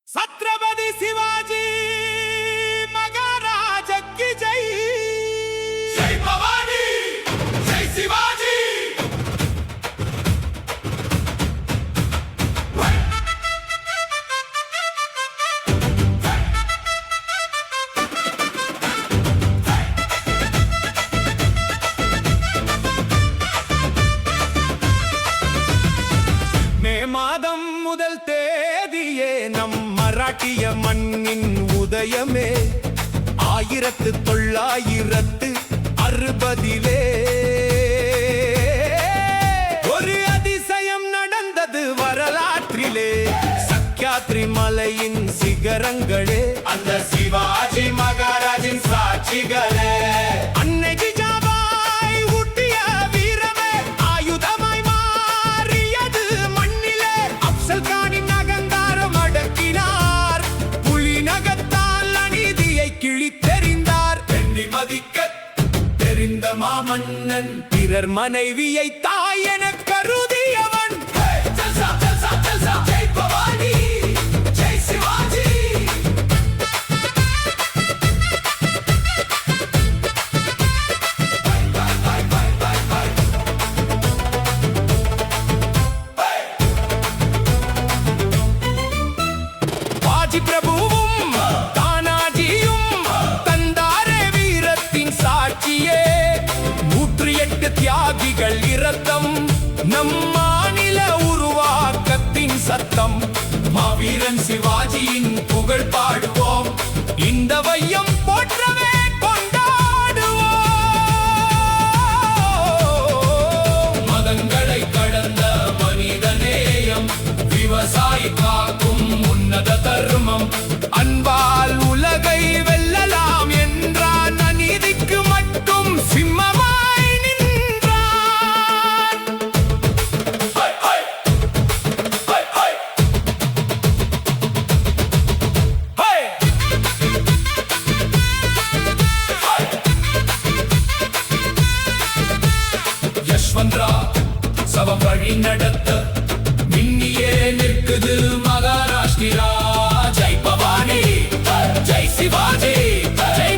छत्रपति शिवाजी महाराज की जय। जय भवानी, जय शिवाजी। மே மாதம் முதல் தேதியே நம் மராட்டிய மண்ணின் உதயமே 1960 ஒரு அதிசயம் நடந்தது வரலாற்றிலே. சக்யாத்ரி மலையின் சிகரங்களே அந்த சிவாஜி மகாராஜின் சாட்சிகளே. அன்னை ஜிஜாபாய் ஊட்டிய வீரமே ஆயுதமாய் மாறியது மண்ணிலே. அப்சல் கானின் அகங்காரம் அடக்கினார், புலி நகத்தால் அநீதியை கிழித்தெறிந்தார். பெண்ணை மதிக்க தெரிந்த மாமன்னன், பிறர் மனைவியை தாய் என கருதியவன். ஜெய் பவானி, ஜெய் சிவாஜி. பாஜி பிரபுவும் தானாஜியும் தந்தாரே வீரத்தின் சாட்சியே. 108 தியாகிகள் இரத்தம், நம் மாநில உருவாக்கத்தின் சத்தம். மாவீரன் சிவாஜியின் புகழ் பாடுவோம், இந்த வையம் போற்றவே கொண்டாடுவோம். மதங்களை கடந்த மனிதநேயம், விவசாயி காக்கும் உன்னத தர்மம். அன்பால் உலகை வெல்லலாம் என்றான், அநீதிக்கு மட்டும் சிம்மமாய் நின்றான். யஷ்வந்த்ரா சவம் வழி நடத்த மின்னியே நிற்குது மகாராஷ்டிரா. ஜெய் பவானி, ஜெய் சிவாஜி, ஜெய்